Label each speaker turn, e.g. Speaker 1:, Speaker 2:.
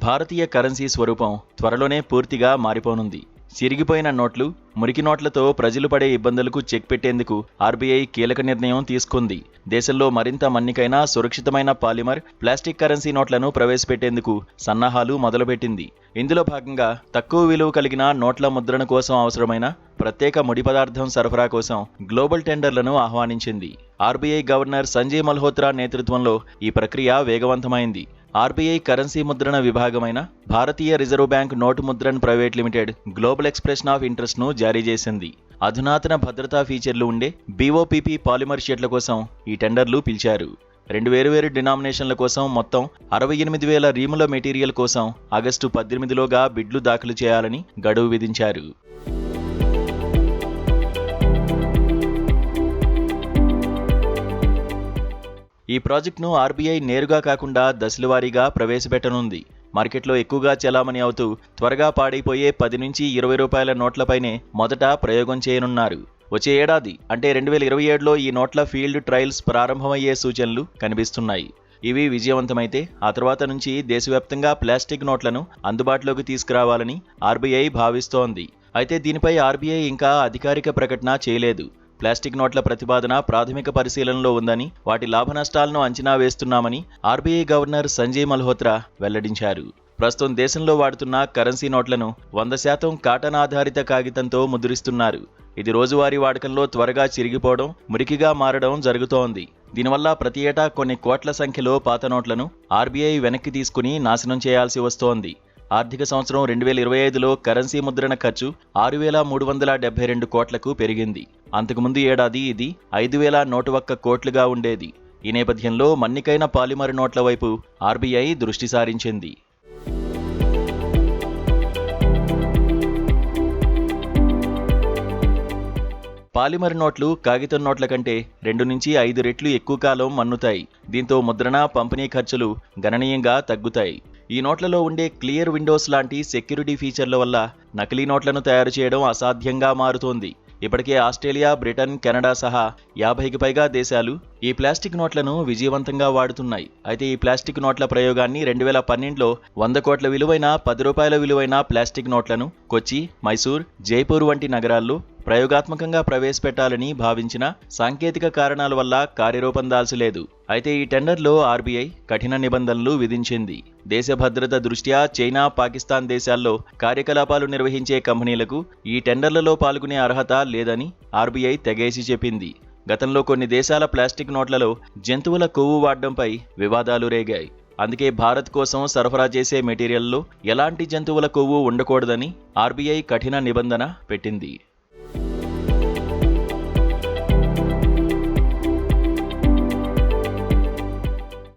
Speaker 1: భారతీయ currency స్వరూపం త్వరలోనే పూర్తిగా మారిపోనుంది. చిరిగిపోయిన నోట్లు, మురికి నోట్లతో ప్రజలు పడే ఇబ్బందులకు చెక్ పెట్టేందుకు ఆర్బీఐ కీలక నిర్ణయం తీసుకుంది. దేశంలో మరింత మన్నికైన, సురక్షితమైన పాలిమర్, ప్లాస్టిక్ కరెన్సీ నోట్లను ప్రవేశపెట్టేందుకు సన్నాహాలు మొదలుపెట్టింది. ఇందులో భాగంగా తక్కువ విలువ కలిగిన నోట్ల ముద్రణ కోసం అవసరమైన ప్రత్యేక ముడి పదార్థం సరఫరా కోసం గ్లోబల్ టెండర్లను ఆహ్వానించింది. ఆర్బీఐ గవర్నర్ సంజయ్ మల్హోత్రా నేతృత్వంలో ఈ ప్రక్రియ వేగవంతమైంది. ఆర్బీఐ కరెన్సీ ముద్రణ విభాగమైన Bharatiya reserve bank note Mudran private limited global expression of ఇంట్రెస్ట్ను జారీ చేసింది. అధునాతన భద్రతా ఫీచర్లు ఉండే బీఓపీపీ పాలిమర్ షీట్ల కోసం ఈ టెండర్లు పిలిచారు. 2 వేర్వేరు డినామినేషన్ల కోసం మొత్తం 68,000 రీముల మెటీరియల్ కోసం ఆగస్టు 18లోగా బిడ్లు దాఖలు చేయాలని గడువు విధించారు. ఈ ప్రాజెక్టును ఆర్బీఐ నేరుగా కాకుండా దశలవారీగా ప్రవేశపెట్టనుంది. మార్కెట్లో ఎక్కువగా చెలామణి అవుతూ త్వరగా పాడైపోయే 10 నుంచి 20 రూపాయల నోట్లపైనే మొదట ప్రయోగం చేయనున్నారు. వచ్చే ఏడాది అంటే 2027లో ఈ నోట్ల ఫీల్డ్ ట్రయల్స్ ప్రారంభమయ్యే సూచనలు కనిపిస్తున్నాయి. ఇవి విజయవంతమైతే ఆ తర్వాత నుంచి దేశవ్యాప్తంగా ప్లాస్టిక్ నోట్లను అందుబాటులోకి తీసుకురావాలని ఆర్బీఐ భావిస్తోంది. అయితే దీనిపై ఆర్బీఐ ఇంకా అధికారిక ప్రకటన చేయలేదు. ప్లాస్టిక్ నోట్ల ప్రతిపాదన ప్రాథమిక పరిశీలనలో ఉందని, వాటి లాభనష్టాలను అంచనా వేస్తున్నామని ఆర్బీఐ గవర్నర్ సంజయ్ మల్హోత్రా వెల్లడించారు. ప్రస్తుతం దేశంలో వాడుతున్న కరెన్సీ నోట్లను 100% కాటన్ ఆధారిత కాగితంతో ముద్రిస్తున్నారు. ఇది రోజువారీ వాడకంలో త్వరగా చిరిగిపోవడం, మురికిగా మారడం జరుగుతోంది. దీనివల్ల ప్రతి ఏటా కొన్ని కోట్ల సంఖ్యలో పాత నోట్లను ఆర్బీఐ వెనక్కి తీసుకుని నాశనం చేయాల్సి వస్తోంది. ఆర్థిక సంవత్సరం 2025లో కరెన్సీ ముద్రణ ఖర్చు 6,372 కోట్లకు పెరిగింది. అంతకుముందు ఏడాది ఇది 5,101 కోట్లుగా ఉండేది. ఈ నేపథ్యంలో మన్నికైన పాలిమర్ నోట్ల వైపు ఆర్బీఐ దృష్టి సారించింది. పాలిమర్ నోట్లు కాగితం నోట్ల కంటే 2 నుంచి 5 రెట్లు ఎక్కువ కాలం మన్నుతాయి. దీంతో ముద్రణ, పంపిణీ ఖర్చులు గణనీయంగా తగ్గుతాయి. ఈ నోట్లలో ఉండే క్లియర్ విండోస్ లాంటి సెక్యూరిటీ ఫీచర్ల వల్ల నకిలీ నోట్లను తయారు చేయడం అసాధ్యంగా మారుతోంది. ఇప్పటికే ఆస్ట్రేలియా, బ్రిటన్, కెనడా సహా 50కి పైగా దేశాలు ఈ ప్లాస్టిక్ నోట్లను విజయవంతంగా వాడుతున్నాయి. అయితే ఈ ప్లాస్టిక్ నోట్ల ప్రయోగాన్ని 2012లో 100 కోట్ల విలువైన 10 రూపాయల విలువైన ప్లాస్టిక్ నోట్లను కొచ్చి, మైసూర్, జైపూర్ వంటి నగరాల్లో ప్రయోగాత్మకంగా ప్రవేశపెట్టాలని భావించిన సాంకేతిక కారణాల వల్ల కార్యరూపం దాల్చలేదు. అయితే ఈ టెండర్లో ఆర్బీఐ కఠిన నిబంధనలు విధించింది. దేశ భద్రత దృష్ట్యా చైనా, పాకిస్తాన్ దేశాల్లో కార్యకలాపాలు నిర్వహించే కంపెనీలకు ఈ టెండర్లలో పాల్గొనే అర్హత లేదని ఆర్బీఐ తెగేసి చెప్పింది. గతంలో కొన్ని దేశాల ప్లాస్టిక్ నోట్లలో జంతువుల కొవ్వు వాడడంపై వివాదాలు రేగాయి. అందుకే భారత్ కోసం సరఫరా చేసే మెటీరియల్లో ఎలాంటి జంతువుల కొవ్వు ఉండకూడదని ఆర్బీఐ కఠిన నిబంధన పెట్టింది.